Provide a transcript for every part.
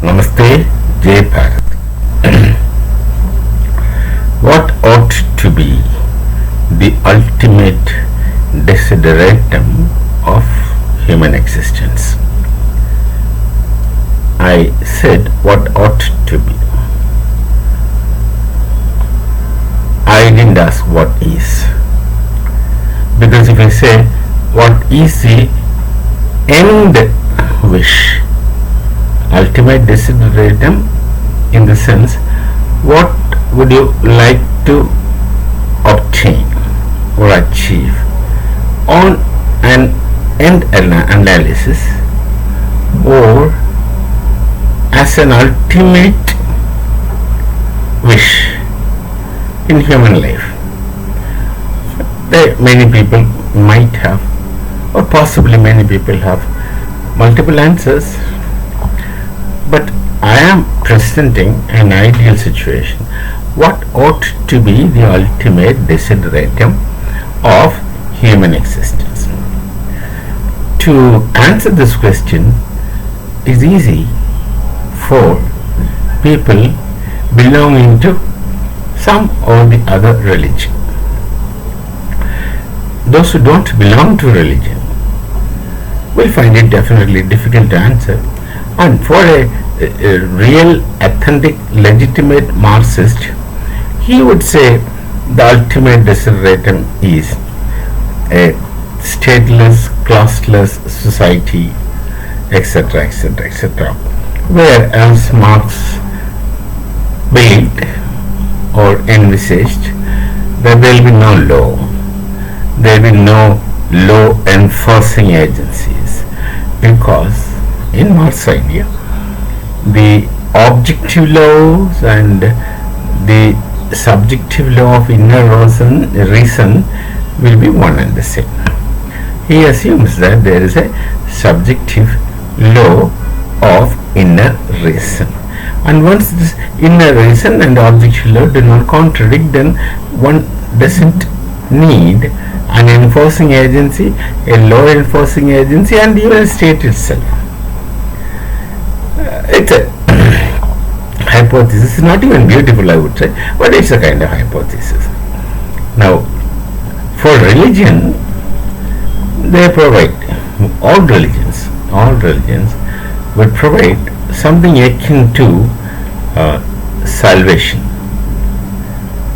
Namaste, Jai Bharat. What ought to be the ultimate desideratum of human existence? I said what ought to be. I didn't ask what is. Because if I say what is the end wish, ultimate desideratum, in the sense, what would you like to obtain or achieve on an end analysis, or as an ultimate wish in human life? Many people might have, or possibly many people have, multiple answers, but I am presenting an ideal situation. What ought to be the ultimate desideratum of human existence? To answer this question is easy for people belonging to some or the other religion. Those who don't belong to religion will find it definitely difficult to answer. And for a real, authentic, legitimate Marxist, he would say the ultimate desideratum is a stateless, classless society, etc., etc., etc. Whereas Marx believed or envisaged that there will be no law, there will be no law enforcing agencies, because in Marx's idea, the objective laws and the subjective law of inner reason will be one and the same. He assumes that there is a subjective law of inner reason, and once this inner reason and objective law do not contradict, then one doesn't need an enforcing agency, a law enforcing agency, and even a state itself. It's a hypothesis. It's not even beautiful, I would say, but it's a kind of hypothesis. Now, for religion, they provide, all religions would provide something akin to salvation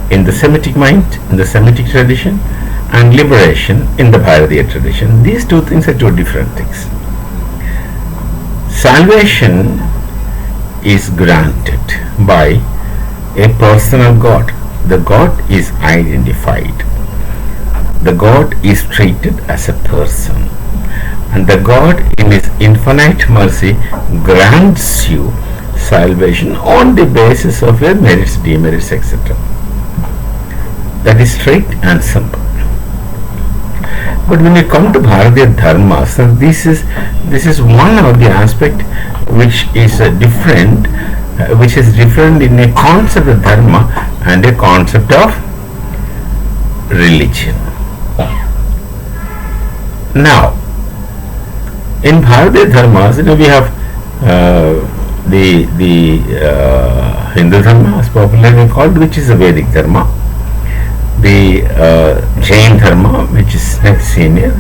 in the Semitic mind, in the Semitic tradition, and liberation in the Bharatiya tradition. These two things are two different things. Salvation is granted by a personal God. The God is identified. The God is treated as a person. And the God, in His infinite mercy, grants you salvation on the basis of your merits, demerits, etc. That is straight and simple. But when you come to Bharatiya Dharma, so this is one of the aspect which is different, in a concept of dharma and a concept of religion. Now, in Bharatiya Dharmas, we have the Hindu Dharma, as popularly called, which is a Vedic Dharma. The Jain Dharma, which is next senior,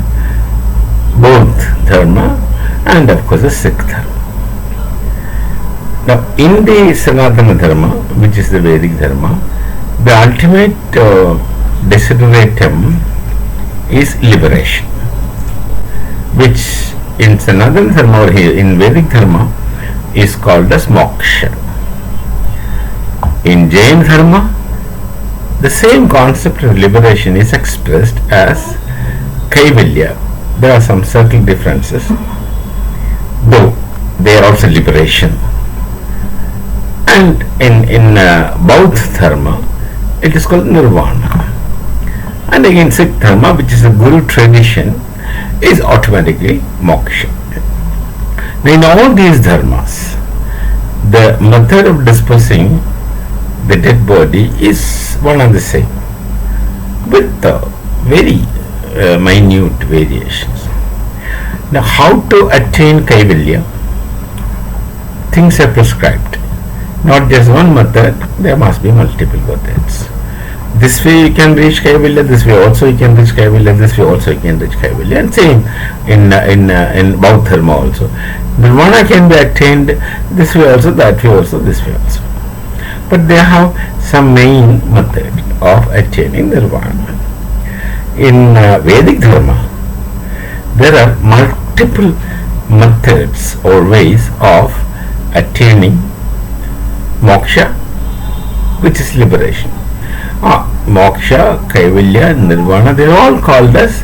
Bauddha Dharma, and of course the Sikh Dharma. Now, in the Sanatana Dharma, which is the Vedic Dharma, the ultimate desideratum is liberation, which in Sanatana Dharma or here in Vedic Dharma is called as Moksha. In Jain Dharma, the same concept of liberation is expressed as Kaivalya. There are some subtle differences, though they are also liberation. And in Bauddha Dharma, it is called Nirvana. And again, Sikh Dharma, which is a Guru tradition, is automatically Moksha. Now, in all these dharmas, the method of disposing the dead body is one and the same, with very minute variations. Now, how to attain Kaivalya? things are prescribed. Not just one method, there must be multiple methods. This way you can reach Kaivalya, this way also you can reach Kaivalya, this way also you can reach Kaivalya, and same in Bauddha Dharma also. Nirvana can be attained this way also, that way also, this way also. But they have some main method of attaining Nirvana. In Vedic Dharma, there are multiple methods or ways of attaining Moksha, which is liberation. Moksha, Kaivalya, Nirvana, they are all called as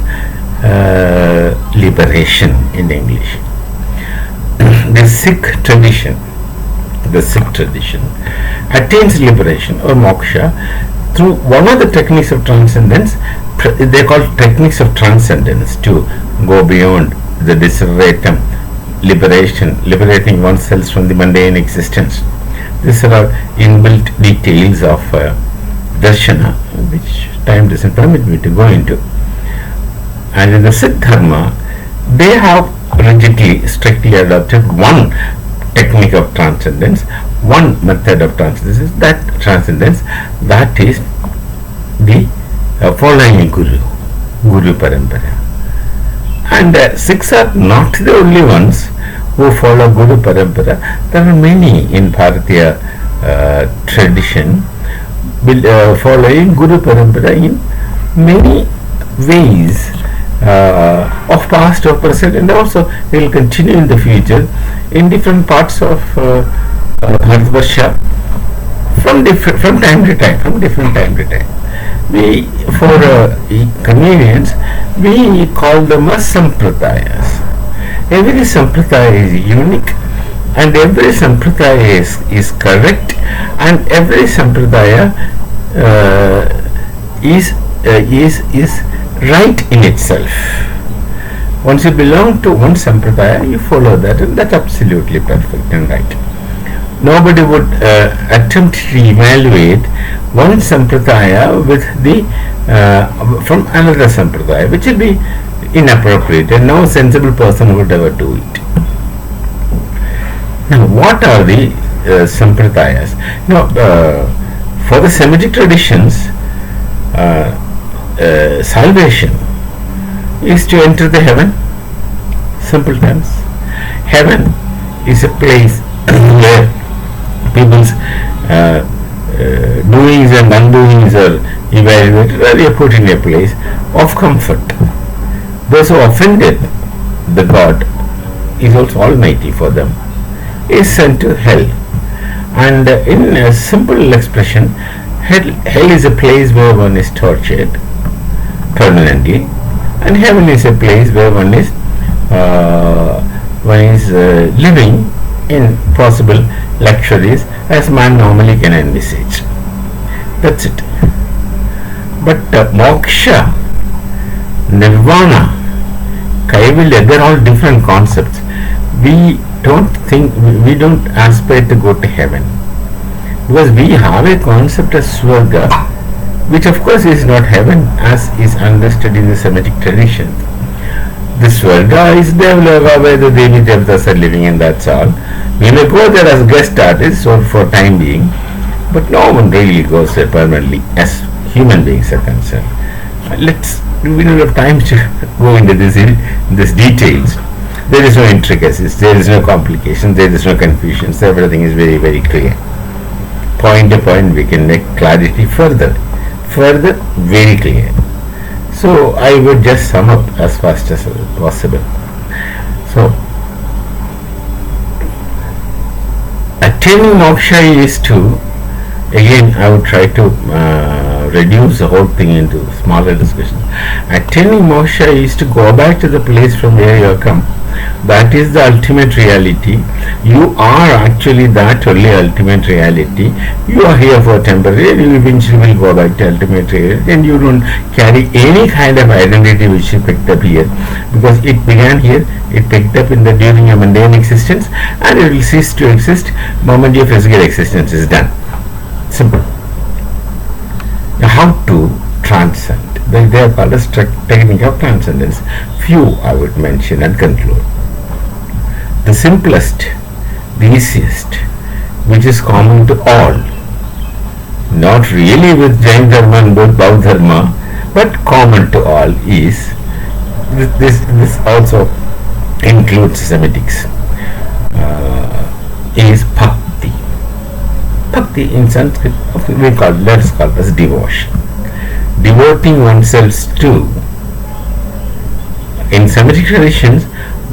liberation in English. The Sikh tradition attains liberation or moksha through one of the techniques of transcendence. They are called techniques of transcendence, to go beyond the desideratum, liberating oneself from the mundane existence. These are inbuilt details of darshana, which time doesn't permit me to go into. And in the Sikh Dharma, they have rigidly, strictly adopted one technique of transcendence, one method of transcendence. That is the following Guru Parampara. And Sikhs are not the only ones who follow Guru Parampara. There are many in Bharatiya tradition following Guru Parampara in many ways of past or present, and also they will continue in the future in different parts of Bharatvarsha from time to time. We, for convenience, we call them as sampradayas. Every sampradaya is unique, and every sampradaya is correct, and every sampradaya is right in itself. Once you belong to one sampradaya, you follow that, and that's absolutely perfect and right. Nobody would attempt to evaluate one sampradaya with the from another sampradaya, which will be inappropriate, and no sensible person would ever do it. Now, what are the sampradayas? Now, for the Semitic traditions, salvation is to enter the heaven. Simple terms. Heaven is a place where people's doings and undoings are evaluated, or they are put in a place of comfort. Those who offended the God is also almighty for them, is sent to hell. And in a simple expression, hell is a place where one is tortured permanently, and heaven is a place where one is living in possible luxuries as man normally can envisage. That's it. But moksha, nirvana, kaivalya, they're all different concepts. We don't aspire to go to heaven, because we have a concept of swarga, which of course is not heaven as is understood in the Semitic tradition. The swarga is Devloka, where the Devi Devtas are living, and that's all. We may go there as guest artists or for time being, but no one really goes there permanently as human beings are concerned. We don't have time to go into these details. There is no intricacies, there is no complications, there is no confusions. Everything is very, very clear. Point to point, we can make clarity further, very clear. So I would just sum up as fast as possible. So attaining moksha is to, again I would try to reduce the whole thing into smaller discussions. Attaining moksha is to go back to the place from where you have come. That is the ultimate reality. You are actually that only ultimate reality. You are here for temporary, you eventually will go back to ultimate reality, and you don't carry any kind of identity which you picked up here, because it began here, it picked up during your mundane existence, and it will cease to exist moment your physical existence is done. Simple. Now, how to transcend? They are called as technique of transcendence. Few I would mention and conclude. The simplest speciest, which is common to all. Not really with Jain Dharma and Bauddha Dharma, but common to all is this also includes Semitics. Is bhakti. Bhakti in Sanskrit let's call this devotion. Devoting oneself to. In Semitic traditions,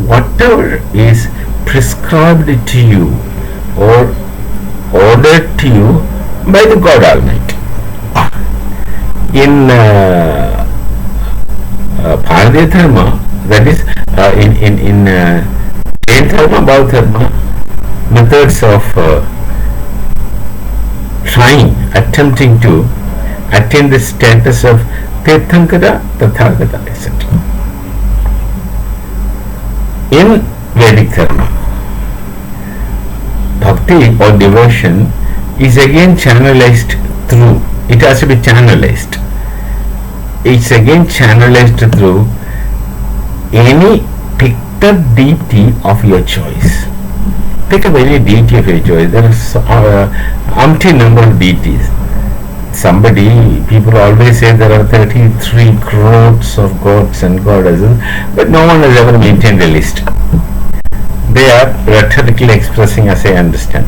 whatever is prescribed to you or ordered to you by the God Almighty. In Bharatiya Dharma, that is in Jain Dharma, Bauddha Dharma, methods of attempting to attain the status of Tirthankara, Tathagata, etc. In Vedic Dharma, bhakti or devotion is again channelized through, it has to be channelized. It's again channelized through any picked up deity of your choice. Pick up any deity of your choice. There is umpteen number of deities. People always say there are 33 crores of gods and goddesses, but no one has ever maintained a list. They are rhetorically expressing as I understand.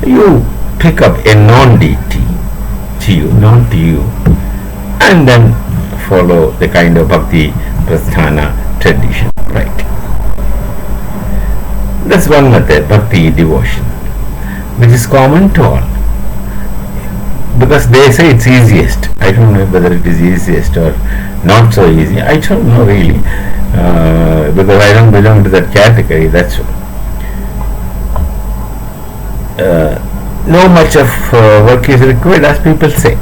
You pick up a non-deity to you, known to you, and then follow the kind of bhakti prasthana tradition, right? That's one method, bhakti devotion, which is common to all. Because they say it's easiest. I don't know whether it is easiest or not so easy. I don't know really, because I don't belong to that category. That's no much of work is required, as people say.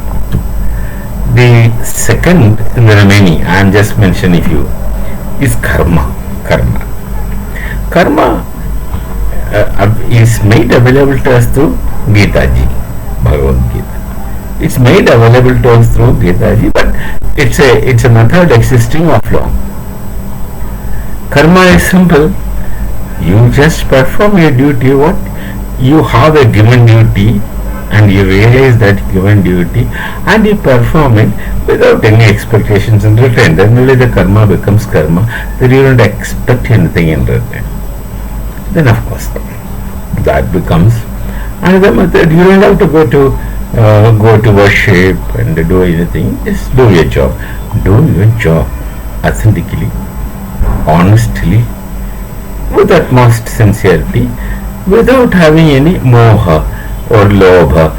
The second in the remaining, I am just mentioning a few, is karma. Karma is made available to us through Gita Ji, Bhagavad Gita. It's made available to us through Gita Ji, but it's a method existing of long. Karma is simple. You just perform your duty. What you have a given duty, and you realize that given duty, and you perform it without any expectations in return. Then only the karma becomes karma. Then you don't expect anything in return. Then of course that becomes another method. You don't have to go to worship and do anything. Just do your job. Do your job authentically, honestly, with utmost sincerity, without having any moha or lobha,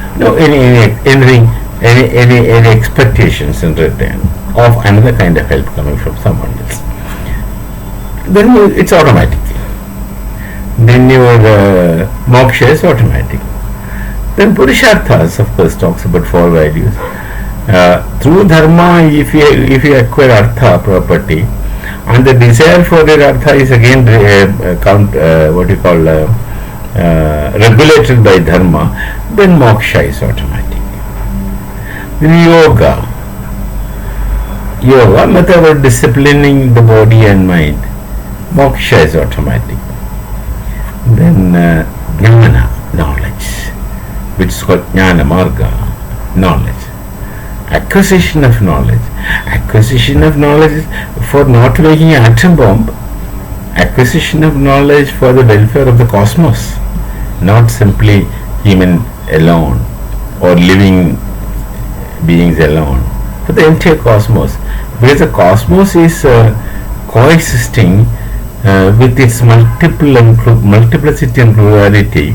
any expectations in return of another kind of help coming from someone else. Then it's automatic. Then your moksha is automatic. Then Purusharthas, of course, talks about 4 values. Through dharma, if you acquire artha, property, and the desire for that artha is again regulated by dharma, then moksha is automatic. Then yoga, method of disciplining the body and mind, moksha is automatic. Then jnana, knowledge, which is called jnana marga, knowledge. Acquisition of knowledge. Acquisition of knowledge is for not making an atom bomb. Acquisition of knowledge for the welfare of the cosmos, not simply human alone or living beings alone, but the entire cosmos. Because the cosmos is coexisting with its multiplicity and plurality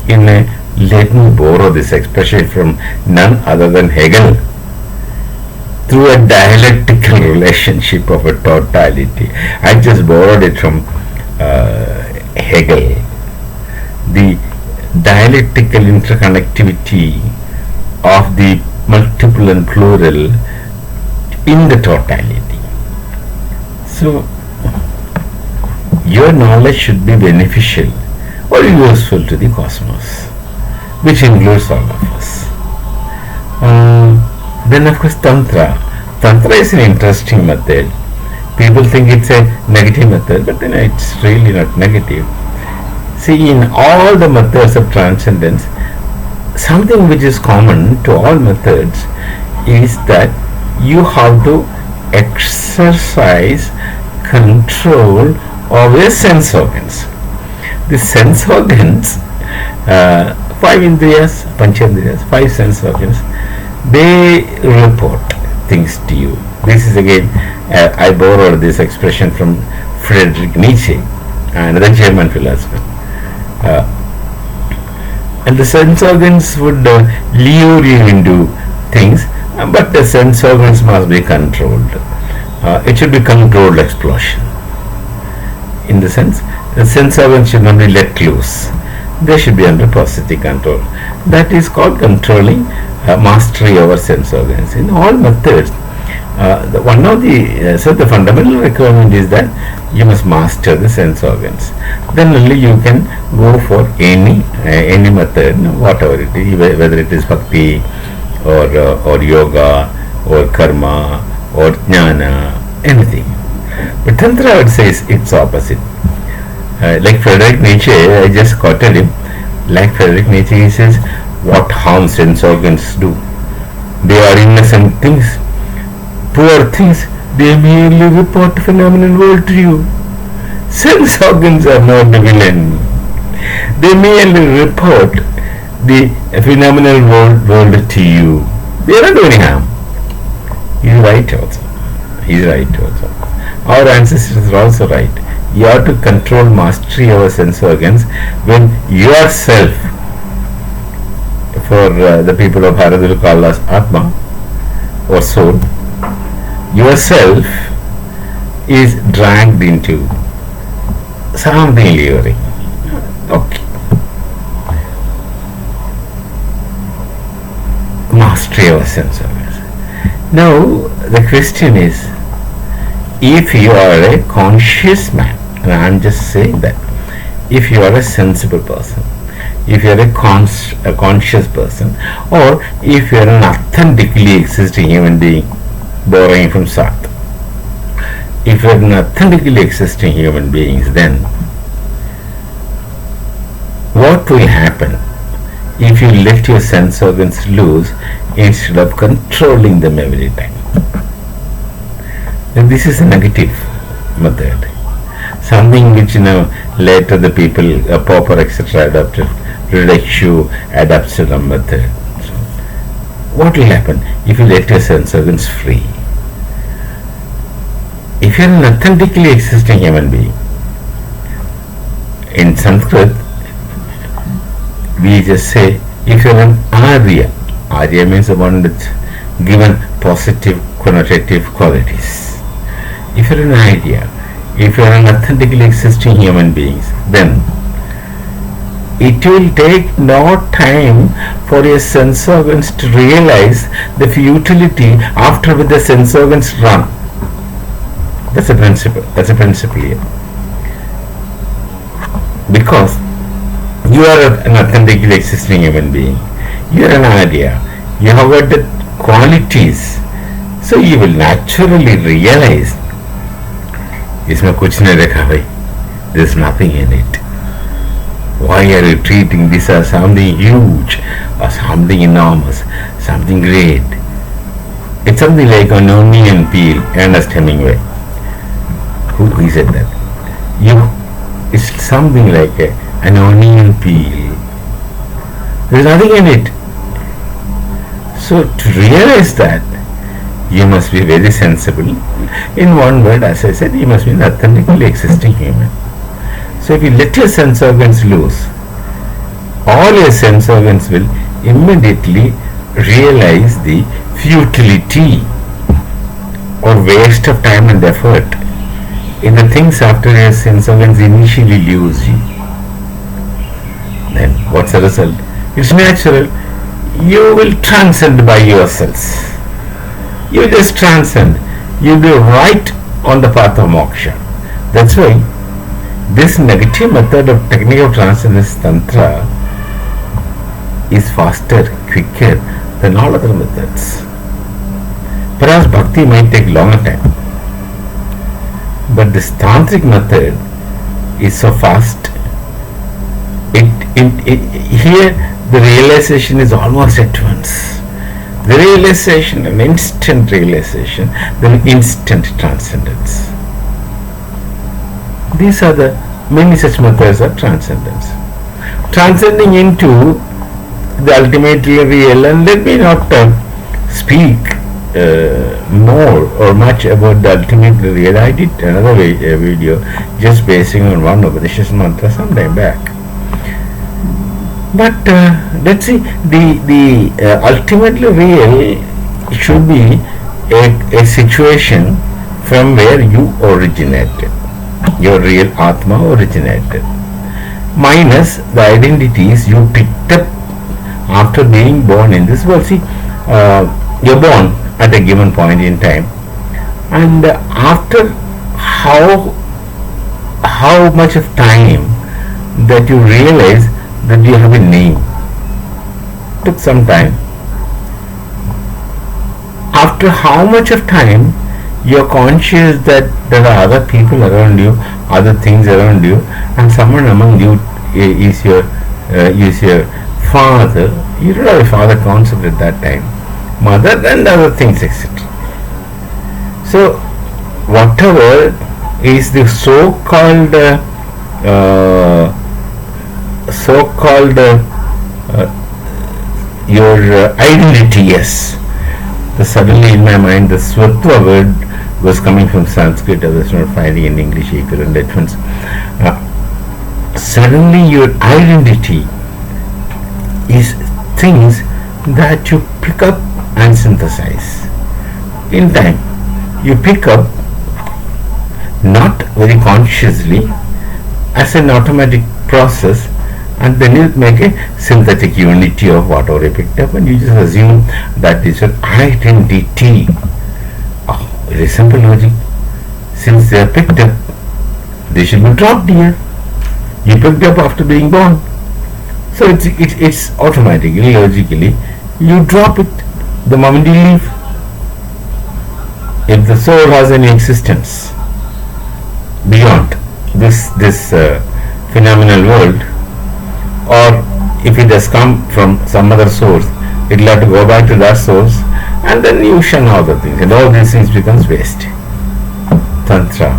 in a, let me borrow this expression from none other than Hegel, through a dialectical relationship of a totality. I just borrowed it from Hegel. The dialectical interconnectivity of the multiple and plural in the totality. So, your knowledge should be beneficial or useful to the cosmos, which includes all of us. Then of course Tantra. Tantra is an interesting method. People think it's a negative method, but then it's really not negative. See, in all the methods of transcendence, something which is common to all methods is that you have to exercise control of your sense organs. The sense organs, five indriyas, panchendriyas, five sense organs, they report things to you. This is again, I borrowed this expression from Friedrich Nietzsche, another German philosopher. And the sense organs would lure you into things, but the sense organs must be controlled. It should be controlled explosion. In the sense, the sense organs should not be let loose. They should be under positive control. That is called controlling, mastery over sense organs. In all methods, one of the so the fundamental requirement is that you must master the sense organs. Then only you can go for any method, whatever it is, whether it is bhakti or yoga or karma or jnana, anything. But Tantra, I would say, is its opposite. Like Friedrich Nietzsche, I just quoted him. Like Friedrich Nietzsche, he says, what harm sense organs do? They are innocent things, poor things. They merely report phenomenal world to you. Sense organs are not the villain. They merely report the phenomenal world to you. They are not doing harm. He's right also. He's right also. Our ancestors are also right. You have to control mastery over sense organs when yourself, for the people of Bharat will call us Atma or soul, yourself is dragged into something luring. Okay. Mastery over sense organs. Now the question is, if you are a conscious man, and I am just saying that, if you are a sensible person, if you are a conscious person, or if you are an authentically existing human being, borrowing from Sartre, if you are an authentically existing human beings, then what will happen if you let your sense organs loose instead of controlling them every time? And this is a negative method. Something which later the people, Popper etc. adopted. Reduction adapts to the method. So, what will happen if you let your sense organs free? If you are an authentically existing human being, in Sanskrit we just say, if you are an Arya, Arya means the one that's given positive connotative qualities. If you are an Arya, if you are an authentically existing human being, then it will take no time for your sense organs to realize the futility after which the sense organs run. That's a principle. That's a principle here. Because you are an authentically existing human being. You are an idea. You have got the qualities. So you will naturally realize, इसमें कुछ नहीं रखा भाई. There is nothing in it. Why are you treating this as something huge or something enormous, something great? It's something like an onion peel, Ernest Hemingway. Who said that? It's something like an onion peel. There is nothing in it. So to realize that, you must be very sensible. In one word, as I said, you must be an authentically existing human. So if you let your sense organs loose, all your sense organs will immediately realize the futility or waste of time and effort in the things after your sense organs initially lose you. Then what's the result? It's natural. You will transcend by yourselves. You just transcend. You'll be right on the path of moksha. That's why this negative method of technique of transcendence tantra is faster, quicker than all other methods. Perhaps bhakti might take longer time, but this tantric method is so fast Here the realization is almost at once. The realization, an instant realization, then instant transcendence. These are the many such methods of transcendence. Transcending into the ultimately real, and let me not speak more or much about the ultimately real. I did another video just basing on one Upanishad mantra some time back. But let's see, the ultimately real should be a situation from where you originated, your real Atma originated, minus the identities you picked up after being born in this world. See, you're born at a given point in time, and after how much of time that you realize that you have a name, took some time. After how much of time you're conscious that there are other people around you, other things around you, and someone among you is your father. You don't have a father concept at that time, mother and other things, etc. So whatever is the so-called your identity, yes. Suddenly in my mind the Svatva word was coming from Sanskrit. I was not finding in English equivalent. That means suddenly your identity is things that you pick up and synthesize. In time, you pick up not very consciously as an automatic process, and then you make a synthetic unity of whatever you picked up, and you just assume that is your identity. Oh, very simple logic. Since they are picked up, they should be dropped here. You picked up after being born. So it's automatically, logically, you drop it the moment you leave. If the soul has any existence beyond this phenomenal world, or if it has come from some other source, it will have to go back to that source, and then you shun all the things, and all these things becomes waste. Tantra,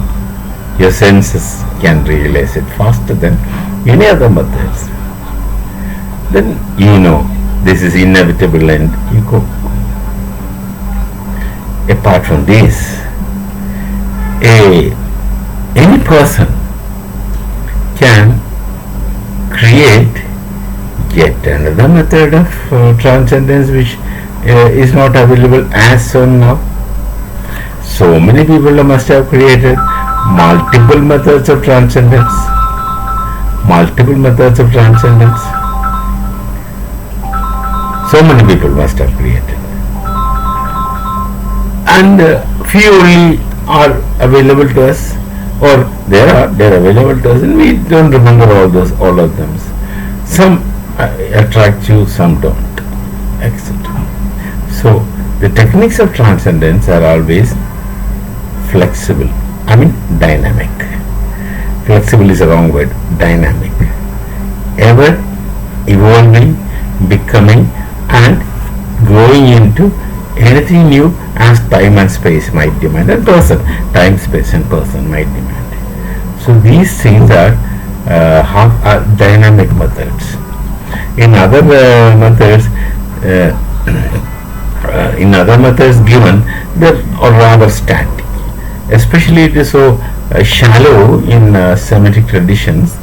your senses can realize it faster than any other methods. Then you know this is inevitable and you go. Apart from this, any person can create yet another method of transcendence which is not available as on now. So many people must have created multiple methods of transcendence. Multiple methods of transcendence. So many people must have created. And few only are available to us, or they are available to us, and we don't remember all of them. Some attract you, some don't, etc. So the techniques of transcendence are always flexible. I mean dynamic. Flexible is a wrong word. Dynamic. Ever evolving, becoming, and growing into anything new as time and space might demand, and time, space, and person might demand. So these things are dynamic methods. In other methods given, they are rather static. Especially it is so shallow in Semitic traditions,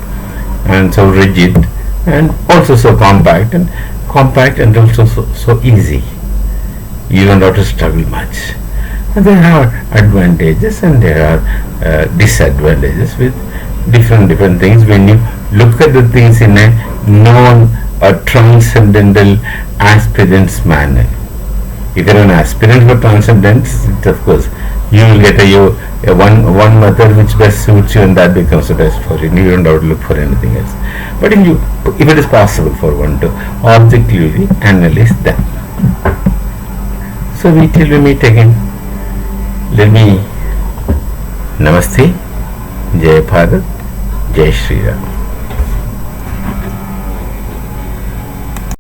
and so rigid, and also so compact and also so easy. You don't have to struggle much. And there are advantages and there are disadvantages with different things when you look at the things in a transcendental aspirant's manner. If you are an aspirant for transcendence, of course you will get a one method which best suits you, and that becomes the best for you. You don't have to look for anything else. But if it is possible for one to objectively analyze them. So till we meet again, let me Namaste, Jai Bharat, Jai Shri Ram.